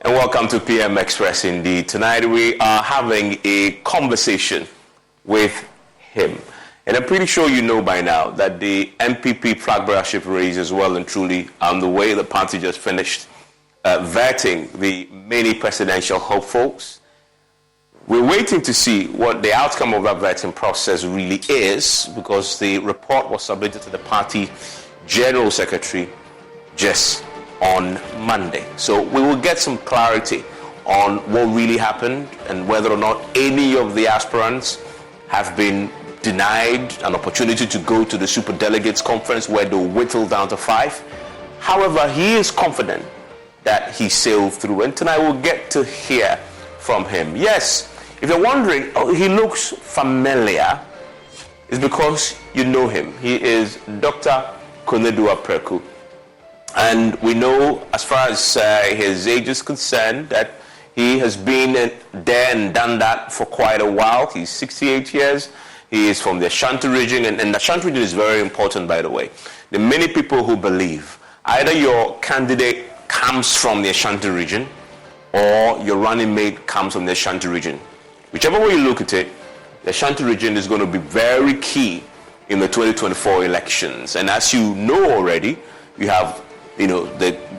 And welcome to PM Express indeed. Tonight we are having a conversation with him. And I'm pretty sure you know by now that the NPP Flagbearership Race is well and truly on the way. The party just finished vetting the many presidential hopefuls. We're waiting to see what the outcome of that vetting process really is, because the report was submitted to the party General Secretary just on Monday. So we will get some clarity on what really happened and whether or not any of the aspirants have been denied an opportunity to go to the Super Delegates Conference where they'll whittle down to 5. However, he is confident that he sailed through, and tonight we'll get to hear from him. Yes, if you're wondering, he looks familiar, it's because you know him. He is Dr. Konadu Apraku. And we know, as far as his age is concerned, that he has been there and done that for quite a while. He's 68 years. He is from the Ashanti region, and the Ashanti region is very important, by the way. There are many people who believe either your candidate comes from the Ashanti region or your running mate comes from the Ashanti region. Whichever way you look at it, the Ashanti region is going to be very key in the 2024 elections. And as you know already, you have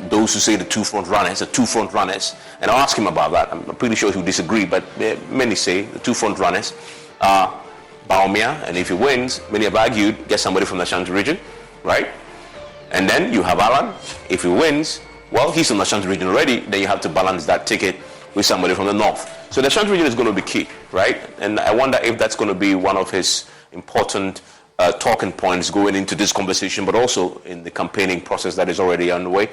those who say the two front runners, and I'll ask him about that. I'm pretty sure he'll disagree, but many say the two front runners are Baumia, and if he wins, many have argued, get somebody from the Ashanti region, right? And then you have Alan. If he wins, well, he's from the Ashanti region already, then you have to balance that ticket with somebody from the north. So the Ashanti region is going to be key, right? And I wonder if that's going to be one of his important talking points going into this conversation, but also in the campaigning process that is already underway.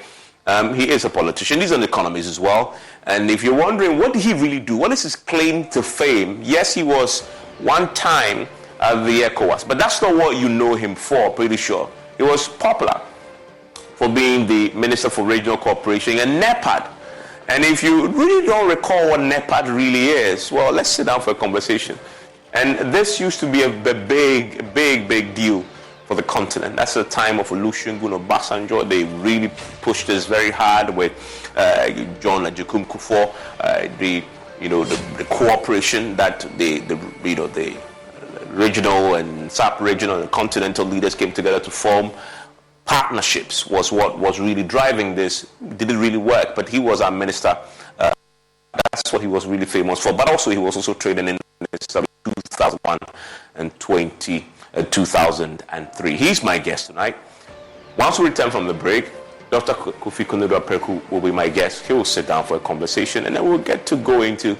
He is a politician. He's an economist as well. And if you're wondering, what did he really do? What is his claim to fame? Yes, he was one time at the ECOWAS, but that's not what you know him for, pretty sure. He was popular for being the Minister for Regional Cooperation and NEPAD. And if you really don't recall what NEPAD really is, well, let's sit down for a conversation. And this used to be a big deal for the continent. That's the time of Olusegun Obasanjo. They really pushed this very hard with John Ajakum Kufuor, the cooperation that the regional and sub-regional and continental leaders came together to form. Partnerships was what was really driving this. Did it really work? But he was our minister. That's what he was really famous for. But also he was also trading in 2001 and 2003. He's my guest tonight. Once we return from the break, Dr. Kofi Konadu Apraku will be my guest. He will sit down for a conversation, and then we'll get to go into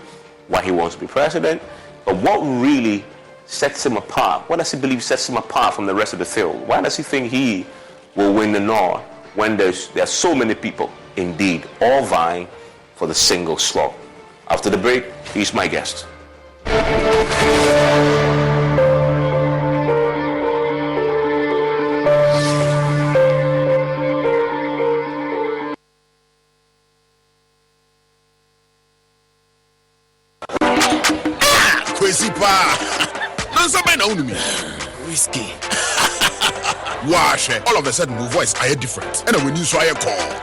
why he wants to be president, but what really sets him apart. What does he believe sets him apart from the rest of the field? Why does he think he will win the North when there are so many people, indeed, all vying for the single slot? After the break, he's my guest. Crazy pa. Nansa ben own me. Whiskey. Wash. All of a sudden, my voice I hear different. And when you saw a call.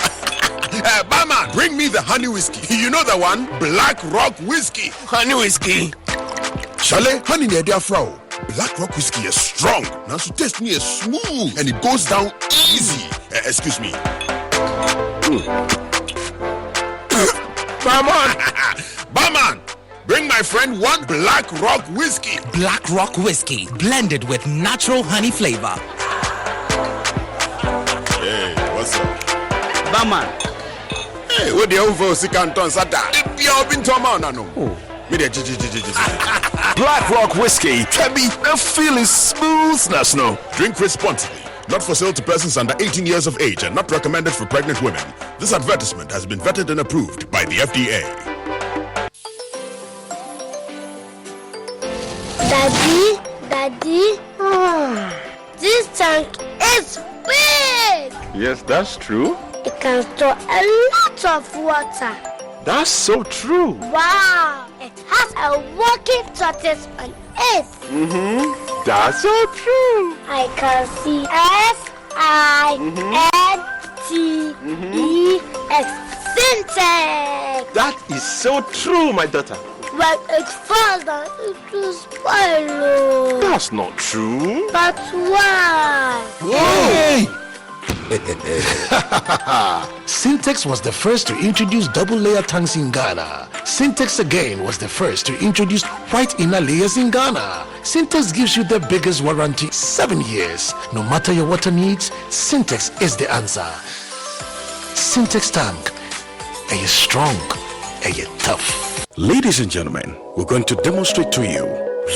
Barman, bring me the honey whiskey. You know the one? Black Rock Whiskey. Honey whiskey. Chalet, honey near their fro. Black Rock Whiskey is strong. Now so taste me is smooth and it goes down easy. Excuse me. Barman, bring my friend one Black Rock Whiskey. Black Rock Whiskey, blended with natural honey flavor. Hey, what's up? Barman. Hey, what the hell for Sikanton Sata? If you've been to a man, no. Black Rock Whiskey can be a feeling smoothness, no. Drink responsibly. Not for sale to persons under 18 years of age and not recommended for pregnant women. This advertisement has been vetted and approved by the FDA. Daddy, this tank is big. Yes, that's true. It can store a lot of water. That's so true. Wow, it has a working tortoise on it. That's so true. I can see S-I-N-T-E-X. Syntax. That is so true, my daughter. When it falls down, it will spoil. That's not true. But why? Hey! Syntex was the first to introduce double-layer tanks in Ghana. Syntex again was the first to introduce white inner layers in Ghana. Syntex gives you the biggest warranty, 7 years. No matter your water needs, Syntex is the answer. Syntex tank. Are you strong? Are you tough? Ladies and gentlemen, we're going to demonstrate to you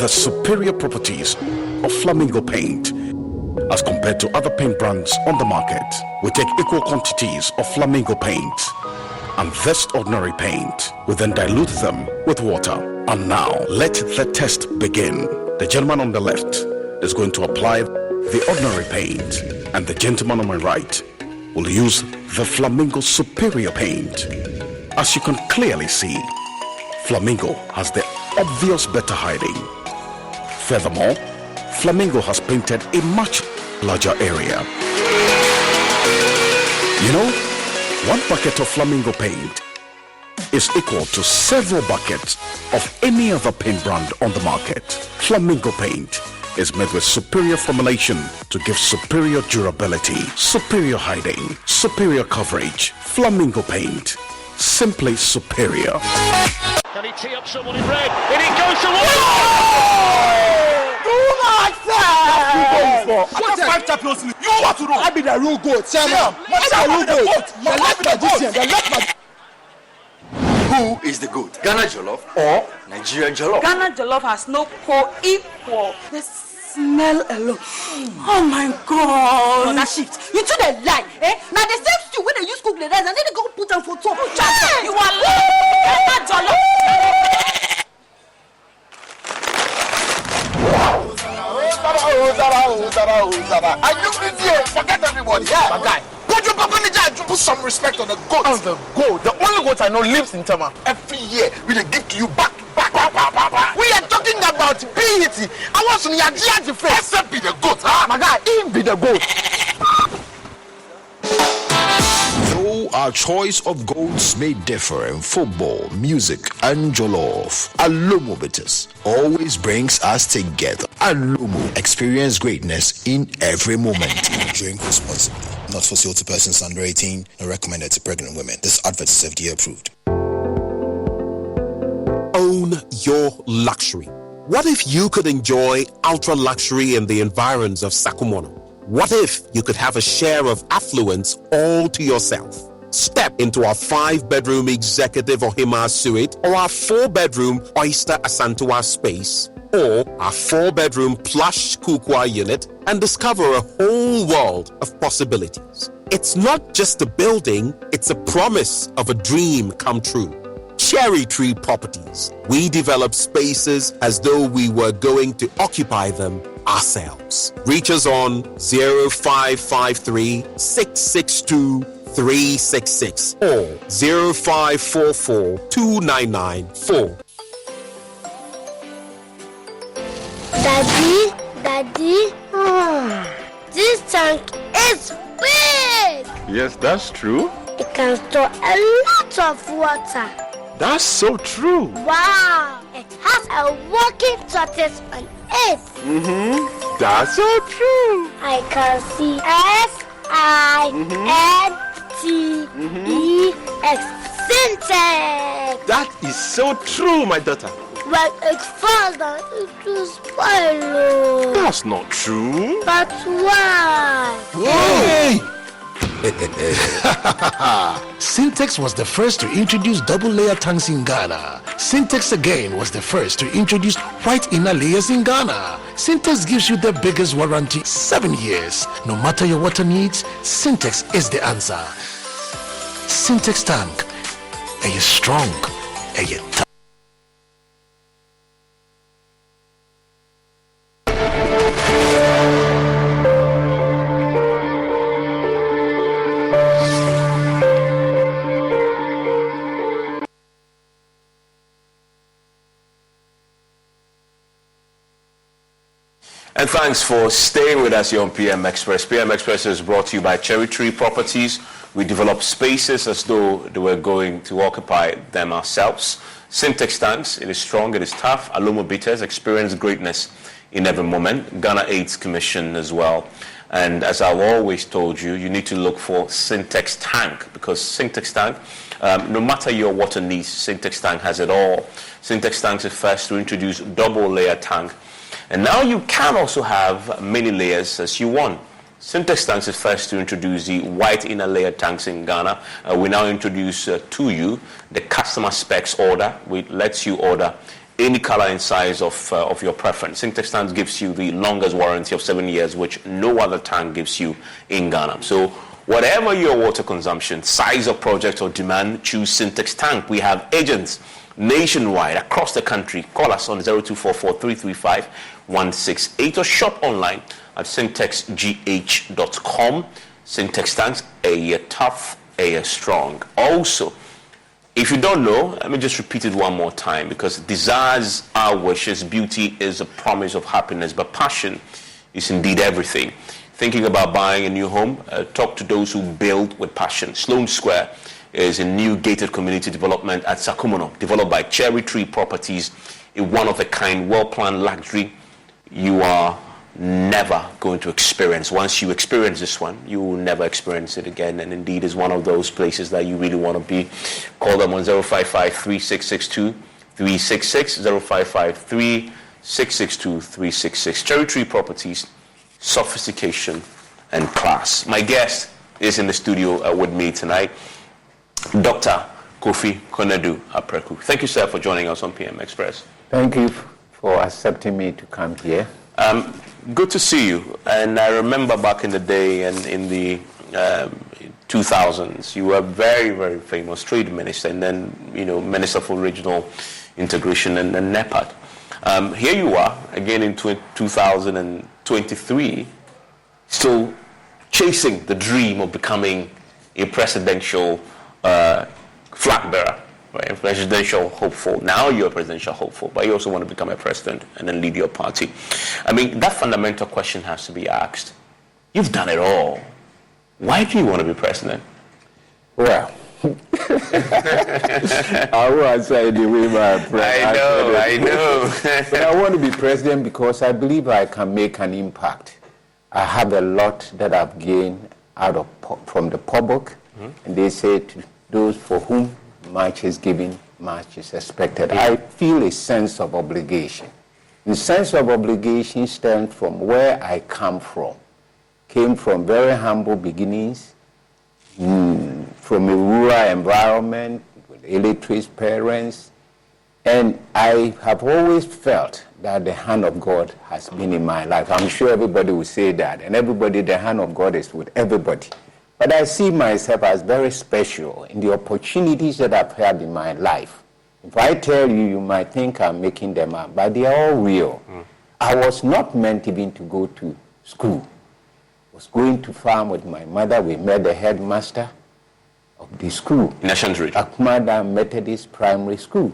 the superior properties of Flamingo paint. As compared to other paint brands on the market, we take equal quantities of Flamingo paint and this ordinary paint. We then dilute them with water. And now, let the test begin. The gentleman on the left is going to apply the ordinary paint, and the gentleman on my right will use the Flamingo superior paint. As you can clearly see, Flamingo has the obvious better hiding. Furthermore, Flamingo has painted a much larger area. You know, 1 bucket of Flamingo paint is equal to several buckets of any other paint brand on the market. Flamingo paint is made with superior formulation to give superior durability, superior hiding, superior coverage. Flamingo paint, simply superior. Can he tee up someone in red? And he goes to one! You want to know? I be the real goat. Who is the goat? Ghana Jollof or Nigerian Jollof? Ghana Jollof has no co-equal. The smell alone. Oh my God. No, that shift. You two the lie. Now the same stew when they use cook the rice and then they go put them for top. You are lying. Ghana Jollof. And you in here, forget everybody. Yeah, my guy. Put some respect on the goat. On the goat. The only goat I know lives in Tama. Every year, we dey give to you back. We are talking about PET. I want some Yaji face. Except be the goat, huh? My guy, he be the goat. Though our choice of goats may differ in football, music, and jollof, Alomo Bitters always brings us together. Alomo, experience greatness in every moment. Drink responsibly. Not for sale to persons under 18, not recommended to pregnant women. This advert is FDA approved. Own your luxury. What if you could enjoy ultra luxury in the environs of Sakumono? What if you could have a share of affluence all to yourself? Step into our 5-bedroom executive Ohima suite or our 4-bedroom Oyster Asantua space or our 4-bedroom plush Kukwa unit and discover a whole world of possibilities. It's not just a building, it's a promise of a dream come true. Cherry Tree Properties. We develop spaces as though we were going to occupy them ourselves. Reach us on 0553 662 366 or 0544 299 4. Daddy, this tank is big. Yes, that's true. It can store a lot of water. That's so true. Wow, it has a working tortoise on it. That's so true. I can see SINTEX. Syntax. That is so true, my daughter. When it falls down, it will spoil. That's not true. But why? Hey! Syntex was the first to introduce double-layer tanks in Ghana. Syntex again was the first to introduce white inner layers in Ghana. Syntex gives you the biggest warranty, 7 years. No matter your water needs, Syntex is the answer. Syntex tank. Are you strong? Are you tough? And thanks for staying with us here on PM Express. PM Express is brought to you by Cherry Tree Properties. We develop spaces as though they were going to occupy them ourselves. Syntax tanks, it is strong, it is tough. Alomo bitters experience greatness in every moment. Ghana AIDS Commission as well. And as I've always told you, you need to look for Syntax tank, because Syntax tank, no matter your water needs, Syntax tank has it all. Syntax tank is first to introduce double layer tank. And now you can also have many layers as you want. Syntax tanks is first to introduce the white inner layer tanks in Ghana. We now introduce to you the customer specs order, which lets you order any color and size of your preference. Syntax tank gives you the longest warranty of 7 years, which no other tank gives you in Ghana. So whatever your water consumption, size of project or demand, choose Syntax tank. We have agents nationwide across the country. Call us on 0244-335-168 or shop online at syntaxgh.com. Syntax tanks, a year tough, a year strong. Also, if you don't know, let me just repeat it one more time, because desires are wishes, beauty is a promise of happiness, but passion is indeed everything. Thinking about buying a new home, talk to those who build with passion. Sloan Square is a new gated community development at Sakumono, developed by Cherry Tree Properties, a one-of-a-kind, well-planned luxury you are never going to experience. Once you experience this one, you will never experience it again, and indeed is one of those places that you really want to be. Call them on 055-3662-366, 055-3662-366. Cherry Tree Properties, sophistication and class. My guest is in the studio with me tonight, Dr. Kofi Konadu Apraku. Thank you, sir, for joining us on PM Express. Thank you for accepting me to come here. Good to see you. And I remember back in the day and in the 2000s, you were a very, very famous trade minister, and then, Minister for Regional Integration and NEPAD. Here you are, again in 2023, still chasing the dream of becoming a presidential flag bearer, right? A presidential hopeful. Now you're a presidential hopeful, but you also want to become a president and then lead your party. I mean, that fundamental question has to be asked. You've done it all. Why do you want to be president? Well, I will answer the way my president. I know. But I want to be president because I believe I can make an impact. I have a lot that I've gained from the public, and they say to those for whom much is given, much is expected. I feel a sense of obligation. The sense of obligation stems from where I come from. Came from very humble beginnings, from a rural environment, with illiterate parents, and I have always felt that the hand of God has been in my life. I'm sure everybody will say that, and the hand of God is with everybody. But I see myself as very special in the opportunities that I've had in my life. If I tell you, you might think I'm making them up, but they are all real. I was not meant even to go to school. I was going to farm with my mother. We met the headmaster of the school. In Ashanti region. Akumada Methodist Primary School.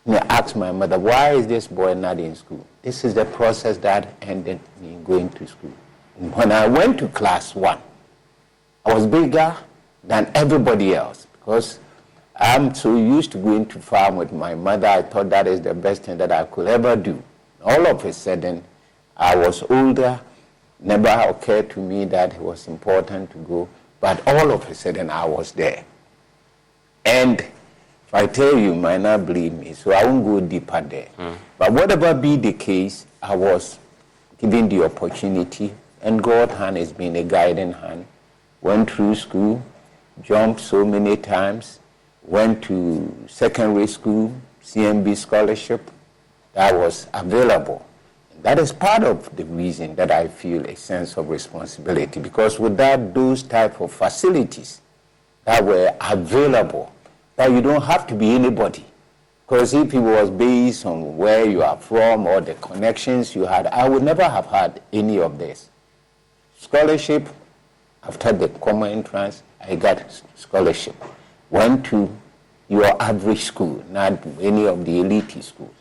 And I asked my mother, why is this boy not in school? This is the process that ended me going to school. And when I went to class 1, I was bigger than everybody else because I'm so used to going to farm with my mother. I thought that is the best thing that I could ever do. All of a sudden, I was older. Never occurred to me that it was important to go. But all of a sudden, I was there. And if I tell you, you might not believe me, so I won't go deeper there. But whatever be the case, I was given the opportunity, and God's hand has been a guiding hand. Went through school, jumped so many times, went to secondary school, CMB scholarship, that was available. And that is part of the reason that I feel a sense of responsibility, because without those type of facilities that were available, that you don't have to be anybody. Because if it was based on where you are from or the connections you had, I would never have had any of this. Scholarship, after the common entrance, I got scholarship. Went to your average school, not any of the elite schools.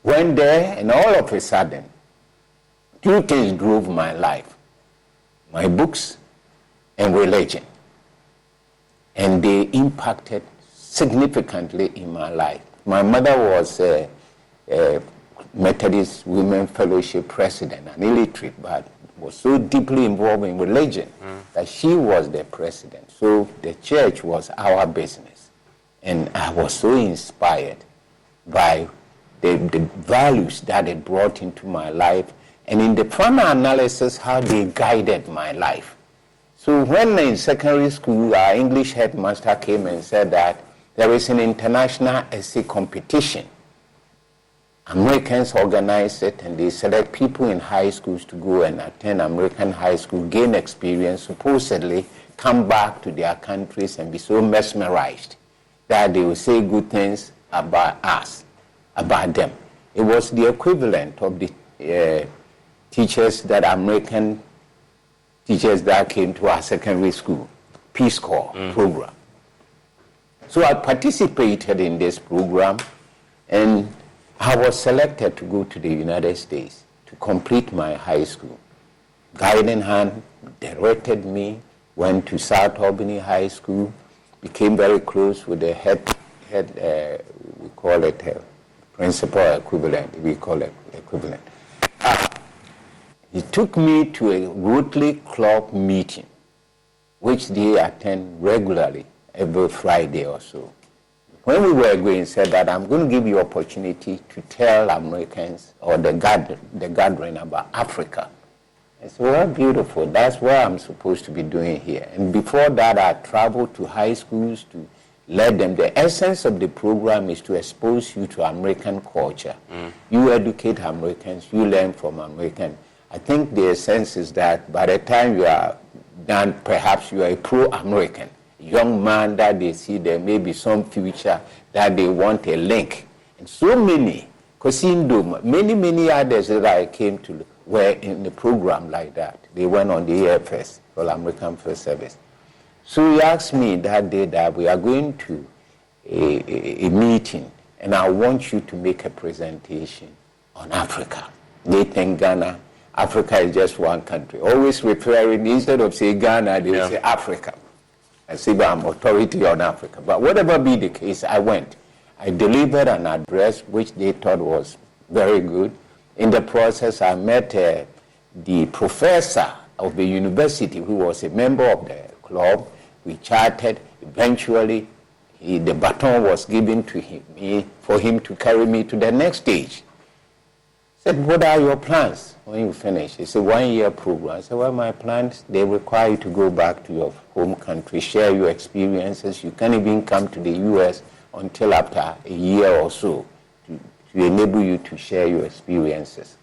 Went there, and all of a sudden, 2 things drove my life. My books and religion. And they impacted significantly in my life. My mother was a Methodist Women Fellowship president, an illiterate, but was so deeply involved in religion that she was the president. So the church was our business. And I was so inspired by the values that it brought into my life, and in the final analysis, how they guided my life. So when in secondary school, our English headmaster came and said that there is an international essay competition. Americans organize it, and they select people in high schools to go and attend American high school, gain experience, supposedly come back to their countries and be so mesmerized that they will say good things about us, about them. It was the equivalent of the teachers that American teachers that came to our secondary school, Peace Corps program. So I participated in this program, and I was selected to go to the United States to complete my high school. Guiding hand directed me, went to South Albany High School, became very close with the head we call it principal equivalent, we call it equivalent. He took me to a Rotary Club meeting, which they attend regularly every Friday or so. When we were going, he said that I'm going to give you opportunity to tell Americans or the gathering about Africa. I said, well, beautiful. That's what I'm supposed to be doing here. And before that, I traveled to high schools to let them. The essence of the program is to expose you to American culture. You educate Americans, you learn from Americans. I think the essence is that by the time you are done, perhaps you are a pro-American. Young man that they see there may be some future that they want a link. And so many, Kosindo, many others that I came to were in the program like that. They went on the AFS, All American First Service. So he asked me that day that we are going to a meeting, and I want you to make a presentation on Africa. They think Ghana, Africa is just one country. Always referring, instead of saying Ghana, they will say Africa. I say, but I'm authority on Africa. But whatever be the case, I went. I delivered an address which they thought was very good. In the process, I met the professor of the university who was a member of the club. We chatted. Eventually, the baton was given to him for him to carry me to the next stage. I said, what are your plans when you finish? It's a 1-year program. I said, well, my plans, they require you to go back to your home country, share your experiences. You can't even come to the U.S. until after a year or so to enable you to share your experiences.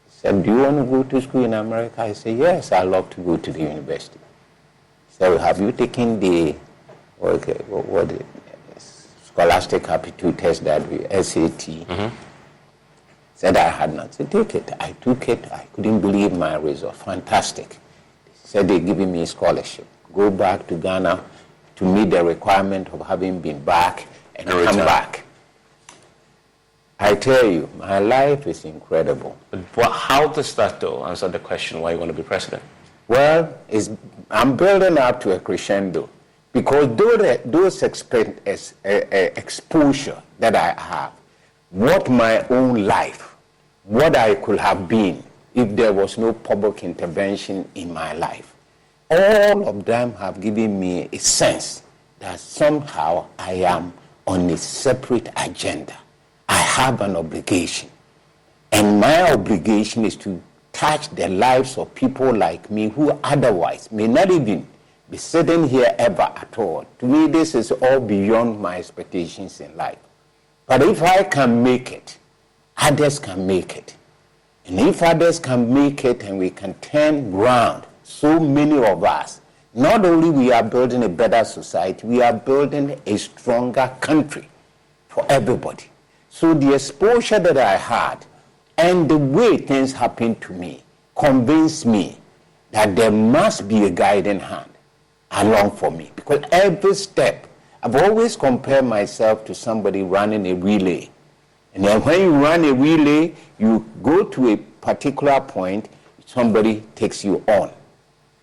He said, do you want to go to school in America? I said, yes, I love to go to the university. He said, well, have you taken the scholastic aptitude test that we, SAT? Said I had not. Said, take it. I took it. I couldn't believe my result. Fantastic. Said they're giving me a scholarship. Go back to Ghana to meet the requirement of having been back and come back. I tell you, my life is incredible. But how does that, though, answer the question why you want to be president? Well, I'm building up to a crescendo because those exposure that I have, what my own life, what I could have been if there was no public intervention in my life, all of them have given me a sense that somehow I am on a separate agenda. I have an obligation. And my obligation is to touch the lives of people like me who otherwise may not even be sitting here ever at all. To me, this is all beyond my expectations in life. But if I can make it, others can make it. And if others can make it and we can turn round, so many of us, not only we are building a better society, we are building a stronger country for everybody. So the exposure that I had and the way things happened to me convinced me that there must be a guiding hand along for me. Because every step, I've always compared myself to somebody running a relay. And then when you run a relay, you go to a particular point, somebody takes you on.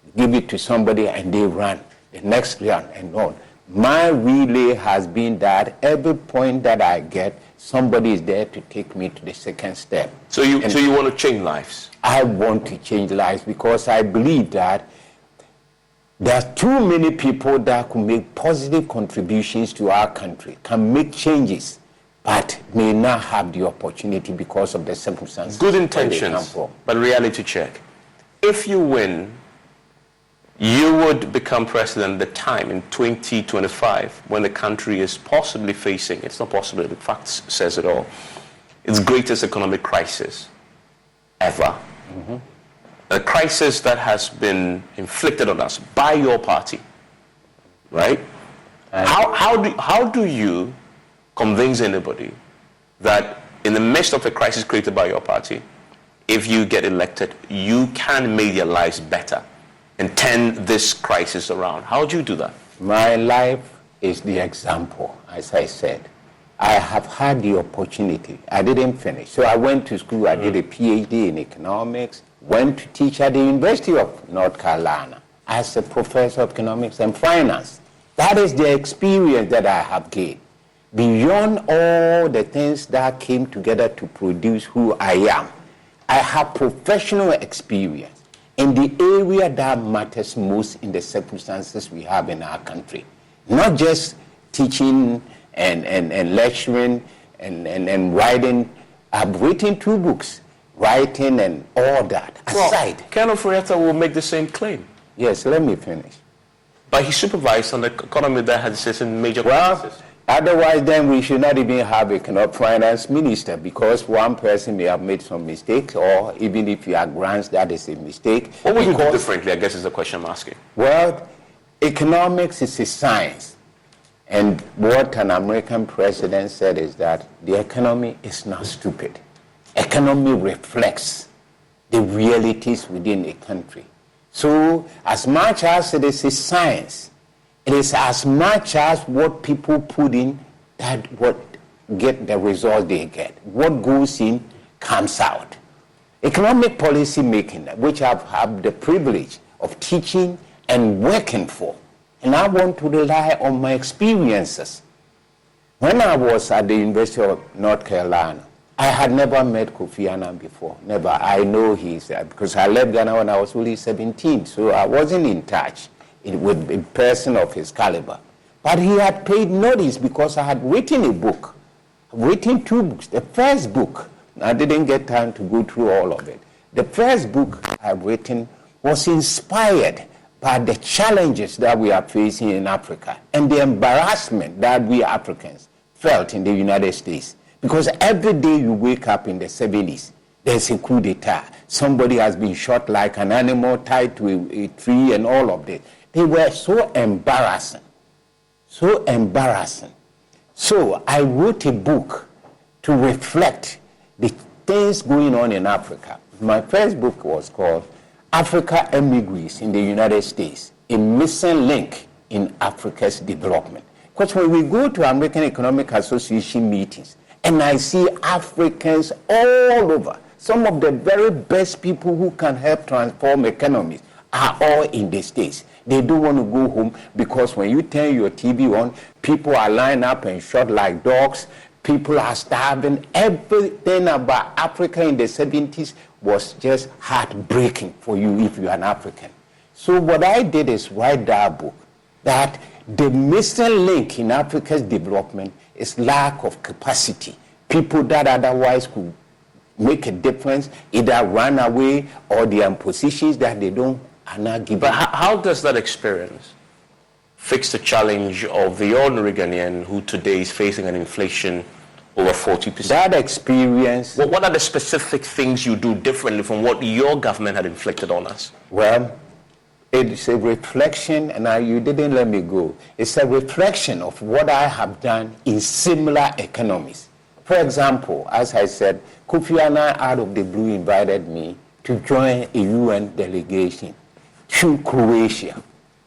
You give it to somebody and they run the next round and on. My relay has been that every point that I get, somebody is there to take me to the second step. So you want to change lives? I want to change lives because I believe that there are too many people that could make positive contributions to our country, can make changes, but may not have the opportunity because of the circumstances. Good intentions, but reality check. If you win, you would become president at the time in 2025 when the country is possibly facing, it's not possible, the facts says it all, its greatest economic crisis ever. Mm-hmm. A crisis that has been inflicted on us by your party, right? How do you convince anybody that in the midst of a crisis created by your party, if you get elected, you can make their lives better and turn this crisis around? How do you do that? My life is the example, as I said. I have had the opportunity. I didn't finish. So I went to school. I did a PhD in economics, went to teach at the University of North Carolina as a professor of economics and finance. That is the experience that I have gained. Beyond all the things that came together to produce who I am, I have professional experience in the area that matters most in the circumstances we have in our country. Not just teaching and lecturing and writing. I've written 2 books, writing and all that. Aside. Well, Colonel Furieta will make the same claim. Yes, let me finish. But he supervised on the economy that had certain major crises. Otherwise, then we should not even have a finance minister, because one person may have made some mistakes, or even if you have grants, that is a mistake. What would you do differently, I guess is the question I'm asking. Well, economics is a science. And what an American president said is that the economy is not stupid. Economy reflects the realities within a country. So as much as it is a science, it is as much as what people put in that what get the result they get. What goes in comes out. Economic policy making, which I've had the privilege of teaching and working for, and I want to rely on my experiences. When I was at the University of North Carolina, I had never met Kofi Annan before. Never. I know he's because I left Ghana when I was only 17, so I wasn't in touch with a person of his caliber. But he had paid notice because I had written a book. I've written 2 books. The first book, I didn't get time to go through all of it. The first book I've written was inspired by the challenges that we are facing in Africa and the embarrassment that we Africans felt in the United States. Because every day you wake up in the 70s, there's a coup d'etat. Somebody has been shot like an animal, tied to a tree and all of this. They were so embarrassing. So embarrassing. So I wrote a book to reflect the things going on in Africa. My first book was called Africa Emigres in the United States, a missing link in Africa's development. Because when we go to American Economic Association meetings, and I see Africans all over, some of the very best people who can help transform economies are all in the States. They don't want to go home because when you turn your TV on, people are lined up and shot like dogs. People are starving. Everything about Africa in the 70s was just heartbreaking for you if you're an African. So what I did is write that book, that the missing link in Africa's development is lack of capacity. People that otherwise could make a difference either run away or they are in positions that they don't are not given. But how does that experience fix the challenge of the ordinary Ghanaian who today is facing an inflation over 40%? That experience... What are the specific things you do differently from what your government had inflicted on us? Well, it's a reflection, and you didn't let me go. It's a reflection of what I have done in similar economies. For example, as I said, Kofi Annan out of the blue invited me to join a UN delegation to Croatia.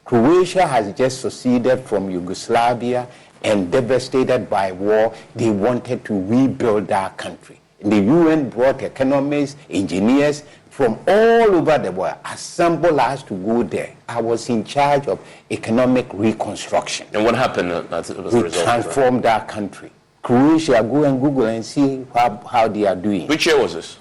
Croatia has just seceded from Yugoslavia and devastated by war. They wanted to rebuild that country. The UN brought economists, engineers from all over the world, assembled us to go there. I was in charge of economic reconstruction. And what happened as a result? We transformed that country. Croatia, go and Google and see how they are doing. Which year was this?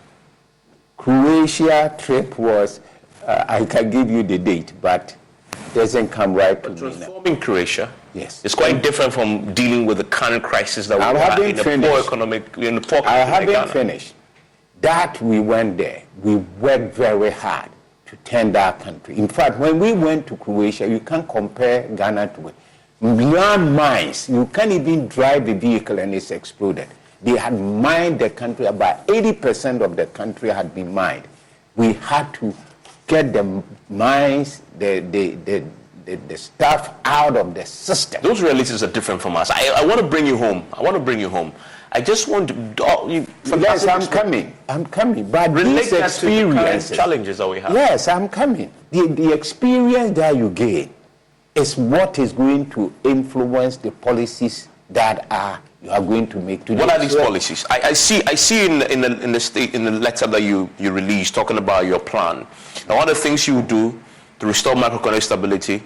Croatia trip was, I can give you the date, but it doesn't come right to me now. Transforming Croatia, yes, it's quite different from dealing with the current crisis that we have in the poor economic. I haven't finished. That we went there, we worked very hard to turn that country. In fact, when we went to Croatia, you can't compare Ghana to it. Beyond mines, you can't even drive a vehicle and it's exploded. They had mined the country, about 80% of the country had been mined. We had to get the mines, the stuff out of the system. Those realities are different from us. I want to bring you home. I just want to... Yes, I'm coming. But relate these that to the current experiences, challenges that we have. yes, I'm coming. The experience that you gain is what is going to influence the policies that you are going to make today. What are these policies? I see in the letter that you released talking about your plan. Now, one of the things you do to restore macroeconomic stability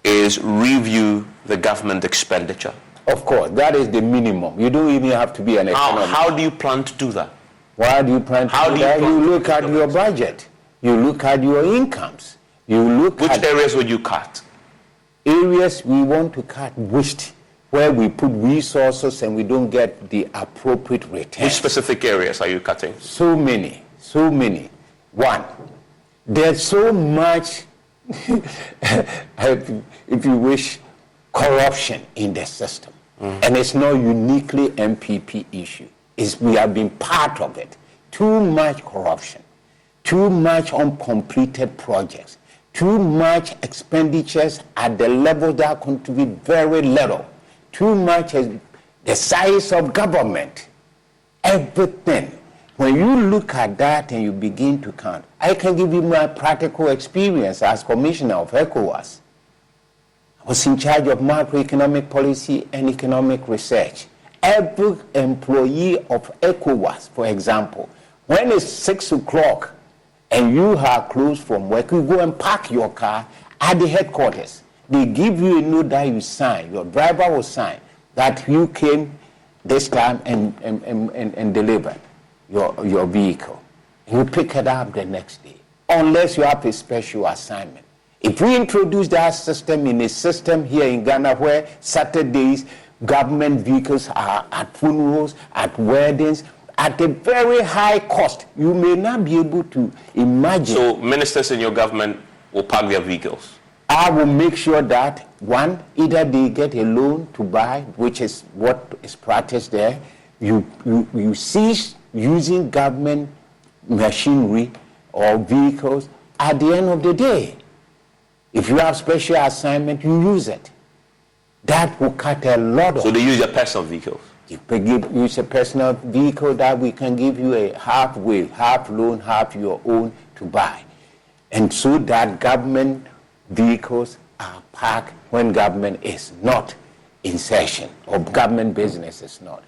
is review the government expenditure. Of course, that is the minimum. You don't even have to be an economist. How do you plan to do that? Why do you plan to do that? You look at your budget. You look at your incomes. You look Which at areas would you cut? Areas we want to cut waste, where we put resources and we don't get the appropriate return. Which specific areas are you cutting? So many. One, there's so much, if you wish, corruption in the system. And it's not uniquely NPP issue. We have been part of it. Too much corruption, too much uncompleted projects, too much expenditures at the level that contribute very little, too much the size of government, everything. When you look at that and you begin to count, I can give you my practical experience as commissioner of ECOWAS. I was in charge of macroeconomic policy and economic research. Every employee of ECOWAS, for example, when it's 6 o'clock and you are closed from work, you go and park your car at the headquarters. They give you a note that you sign, your driver will sign, that you came this time and delivered your vehicle. You pick it up the next day, unless you have a special assignment. If we introduce that system in a system here in Ghana where Saturdays government vehicles are at funerals, at weddings, at a very high cost, you may not be able to imagine. So ministers in your government will park their vehicles? I will make sure that, one, either they get a loan to buy, which is what is practiced there, you cease using government machinery or vehicles at the end of the day. If you have special assignment, you use it. That will cut a lot of... So they use their personal vehicles? You use a personal vehicle that we can give you a half loan, half your own to buy. And so that government vehicles are parked when government is not in session or government business is not.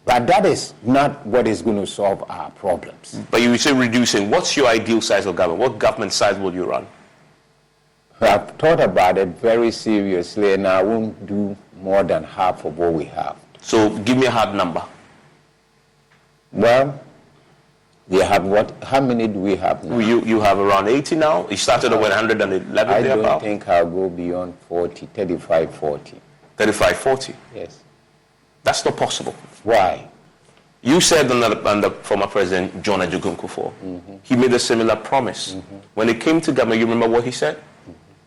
But that is not what is going to solve our problems. But you say reducing. What's your ideal size of government? What government size will you run? I've thought about it very seriously, and I won't do more than half of what we have. So give me a hard number. Well, we have what? How many do we have now? You have around 80 now? You started with 111 I don't think I'll go beyond 40, 35, 40. 35, 40? Yes. That's not possible. Why? You said under former President John Ajay Kufuor, he made a similar promise. When it came to government, you remember what he said?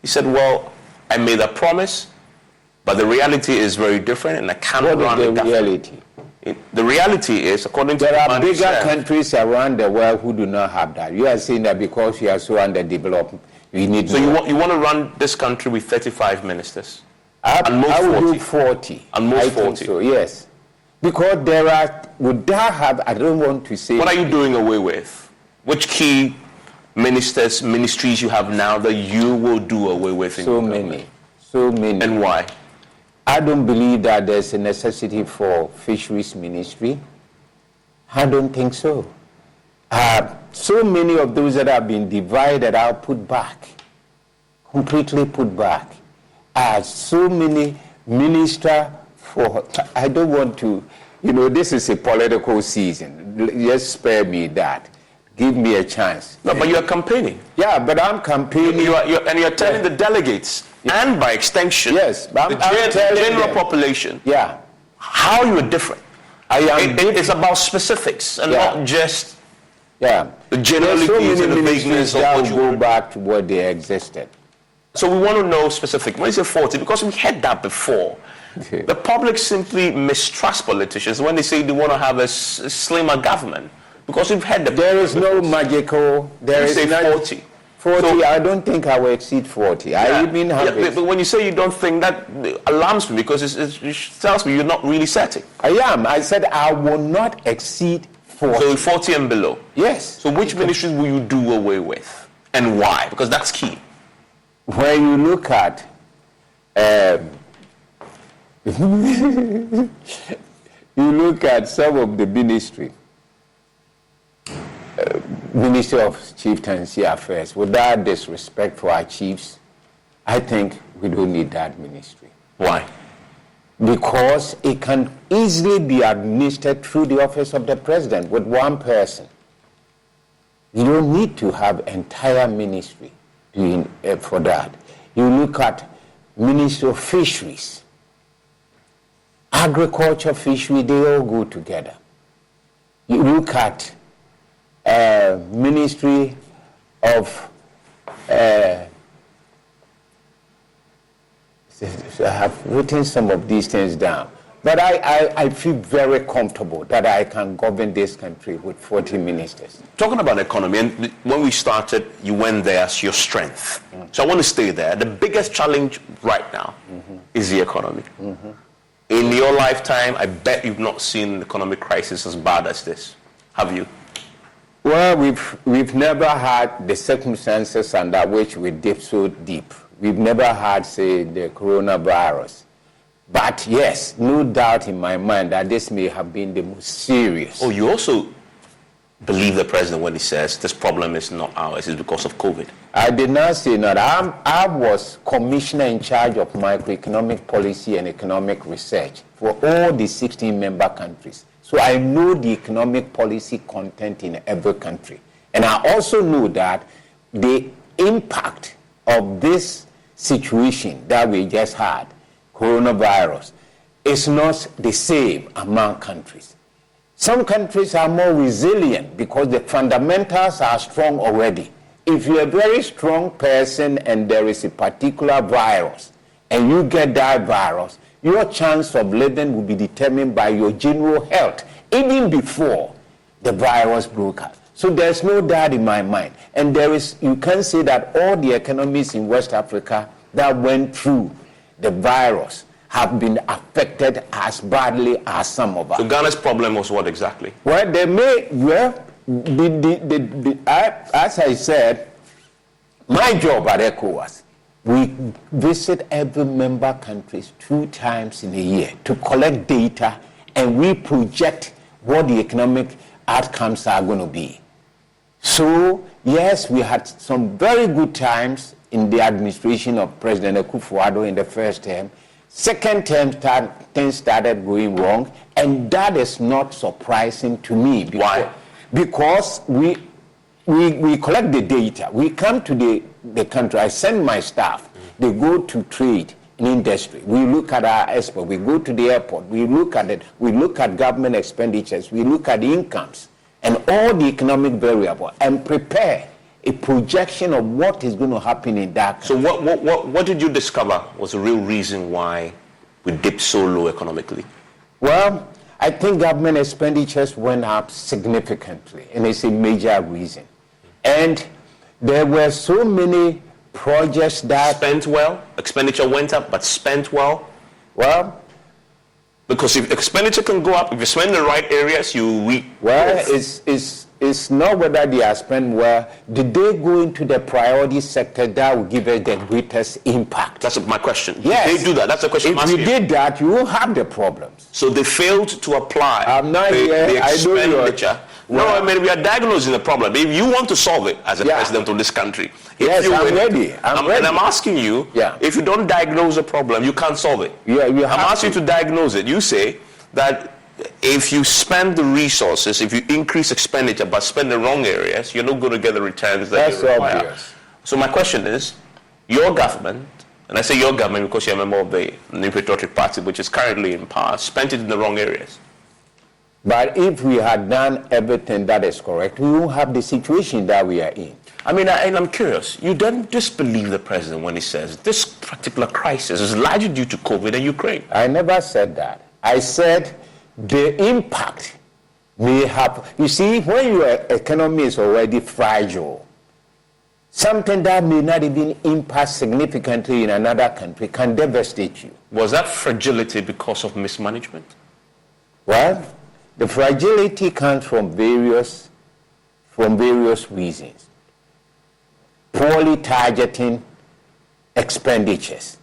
He said, well, I made a promise, but the reality is very different, and I can't run the reality? The reality is, according to there are bigger countries around the world who do not have that. You are saying that because you are so underdeveloped, you need. So you want to run this country with 35 ministers? I will do 40. And most 40. Think so, yes. Because there are, would that have, I don't want to say. What are you doing away with? Which key ministries you have now that you will do away with? So many. And why? I don't believe that there's a necessity for fisheries ministry. I don't think so. So many of those that have been divided are put back, completely put back. So many ministers for, I don't want to, this is a political season. Just spare me that. Give me a chance. No, but you are campaigning. Yeah, but I'm campaigning. You're telling the delegates, and by extension, yes, the general population, how you are different. It's about specifics and not just the generalities and the vagueness of what you go back to what they existed. So we want to know specific. When you say 40, because we had that before. The public simply mistrust politicians when they say they want to have a slimmer government. Because we've had there is no magical. There is 40. 40. So, I don't think I will exceed 40. I even have but when you say you don't think, that alarms me because it tells me you're not really certain. I am. I said I will not exceed 40. So 40 and below. Yes. So which ministries will you do away with, and why? Because that's key. When you look at some of the ministry. Ministry of Chieftaincy Affairs, without disrespect for our chiefs, I think we don't need that ministry. Why? Because it can easily be administered through the office of the president with one person. You don't need to have entire ministry for that. You look at Ministry of Fisheries, agriculture, fishery, they all go together. You look at Ministry of I have written some of these things down, but I feel very comfortable that I can govern this country with 40 ministers. Talking about economy, and when we started, you went there as your strength. So I want to stay there. The biggest challenge right now is the economy. In your lifetime, I bet you've not seen an economic crisis as bad as this. Have you? Well, we've never had the circumstances under which we dip so deep. We've never had, say, the coronavirus. But yes, no doubt in my mind that this may have been the most serious. Oh, you also believe the president when he says this problem is not ours, it's because of COVID? I did not say that. I was commissioner in charge of microeconomic policy and economic research for all the 16 member countries. So I know the economic policy content in every country. And I also know that the impact of this situation that we just had, coronavirus, is not the same among countries. Some countries are more resilient because the fundamentals are strong already. If you're a very strong person and there is a particular virus and you get that virus, your chance of living will be determined by your general health, even before the virus broke out. So there's no doubt in my mind. And you can say that all the economies in West Africa that went through the virus have been affected as badly as some of us. So Ghana's problem was what exactly? Well, as I said, my job at ECOWAS, we visit every member countries 2 times in a year to collect data, and we project what the economic outcomes are going to be. So, yes, we had some very good times in the administration of President Akufo-Addo in the first term. Second term, things started going wrong, and that is not surprising to me. Why? Because we collect the data. We come to the country. I send my staff. They go to trade in industry. We look at our export. We go to the airport. We look at it. We look at government expenditures. We look at incomes and all the economic variables and prepare a projection of what is going to happen in that country. So what did you discover was the real reason why we dipped so low economically? Well, I think government expenditures went up significantly, and it's a major reason. And there were so many projects that... Spent well? Expenditure went up, but spent well? Well... Because if expenditure can go up, if you spend in the right areas, you reap... Well, it's is not whether they are spent well. Did they go into the priority sector that will give us the greatest impact? That's my question. Yes. They do that. That's the question. If we did that, you won't have the problems. So they failed to apply the expenditure. No, I mean, we are diagnosing the problem. If you want to solve it as a president of this country, I'm ready. And I'm asking you, if you don't diagnose the problem, you can't solve it. I'm asking you to diagnose it. You say that if you spend the resources, if you increase expenditure but spend the wrong areas, you're not going to get the returns that you require. Obvious. So my question is, your government, and I say your government because you're a member of the New Patriotic Party, which is currently in power, spent it in the wrong areas. But if we had done everything that is correct, we won't have the situation that we are in. I mean, and I'm curious, you don't disbelieve the president when he says this particular crisis is largely due to COVID and Ukraine. I never said that. I said the impact may have, you see, when your economy is already fragile, something that may not even impact significantly in another country can devastate you. Was that fragility because of mismanagement? Well, the fragility comes from various reasons. Poorly targeting expenditures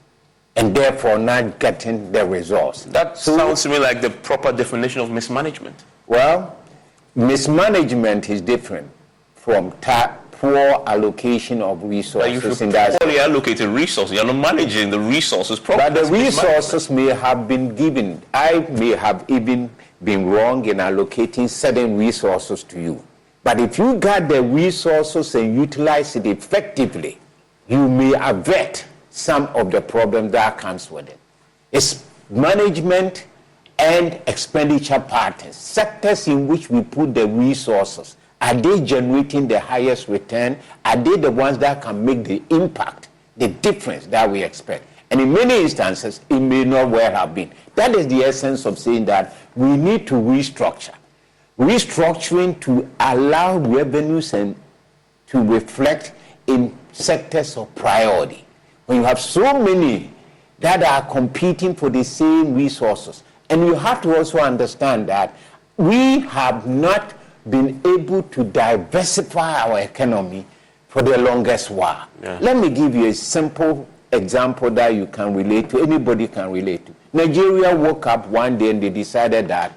and therefore not getting the results. That sounds to me like the proper definition of mismanagement. Well, mismanagement is different from poor allocation of resources. If you poorly allocated resources, you're not managing the resources properly. But the resources may have been given. I may have even been wrong in allocating certain resources to you. But if you got the resources and utilize it effectively, you may avert some of the problems that comes with it. It's management and expenditure patterns, sectors in which we put the resources. Are they generating the highest return? Are they the ones that can make the impact, the difference that we expect? And in many instances, it may not well have been. That is the essence of saying that we need to restructure. Restructuring to allow revenues and to reflect in sectors of priority. When you have so many that are competing for the same resources, and you have to also understand that we have not been able to diversify our economy for the longest while. Let me give you a simple example that you can relate to, anybody can relate to. Nigeria woke up one day and they decided that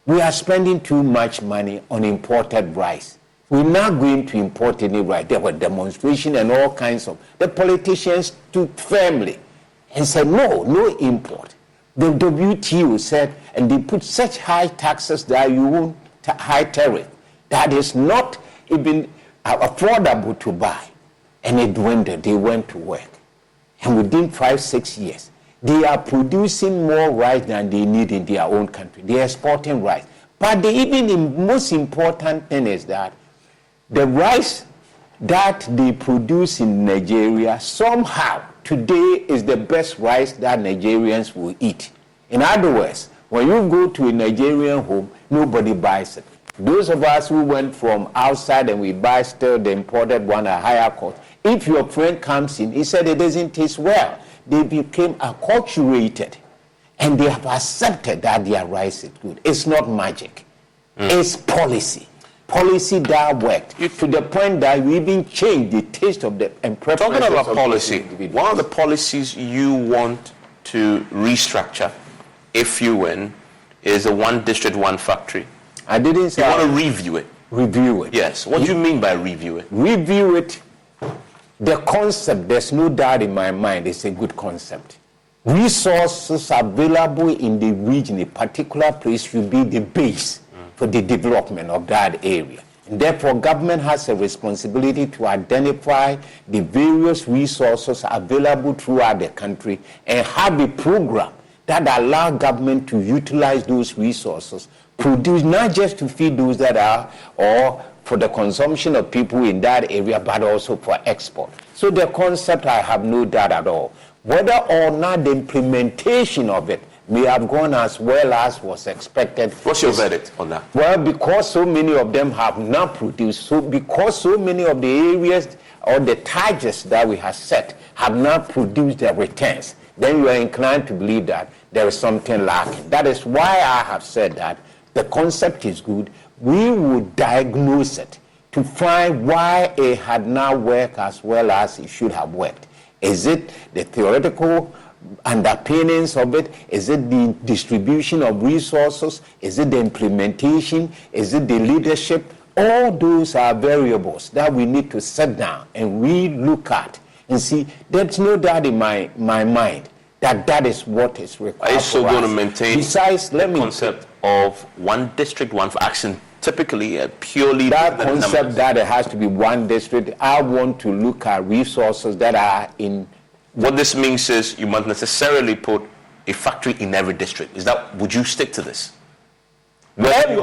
we are spending too much money on imported rice. We're not going to import any rice. There were demonstrations and all kinds of. The politicians stood firmly and said, no import. The WTO said, and they put such high taxes that you won't, high tariff, that is not even affordable to buy. And it dwindled. They went to work. And within 5-6 years, they are producing more rice than they need in their own country. They are exporting rice. But the most important thing is that the rice that they produce in Nigeria somehow today is the best rice that Nigerians will eat. In other words, when you go to a Nigerian home, nobody buys it. Those of us who went from outside and we buy still the imported one at higher cost, if your friend comes in, he said it doesn't taste well. They became acculturated and they have accepted that their rice is good. It's not magic. It's policy. Policy that worked to the point that we even changed the taste of the and preferences. Talking about policy, one of the policies you want to restructure, if you win, is the one district, one factory. I didn't say. You want to review it. Review it. Yes. What do you mean by review it? Review it. The concept, there's no doubt in my mind, it's a good concept. Resources available in the region, a particular place, should be the base for the development of that area. And therefore, government has a responsibility to identify the various resources available throughout the country and have a program that allows government to utilize those resources, produce not just to feed those that are, or for the consumption of people in that area, but also for export. So the concept, I have no doubt at all. Whether or not the implementation of it may have gone as well as was expected. What's your verdict on that? Well, because so many of them have not produced, so because so many of the areas or the targets that we have set have not produced their returns, then you are inclined to believe that there is something lacking. That is why I have said that the concept is good, we would diagnose it to find why it had not worked as well as it should have worked. Is it the theoretical underpinnings of it? Is it the distribution of resources? Is it the implementation? Is it the leadership? All those are variables that we need to sit down and re-look at and see. There's no doubt in my mind that is what is required. Are you still going to maintain the concept of one district, one for action? Typically, purely that concept that it has to be one district. I want to look at resources that are in. What this means is you must necessarily put a factory in every district. Would you stick to this? Whether you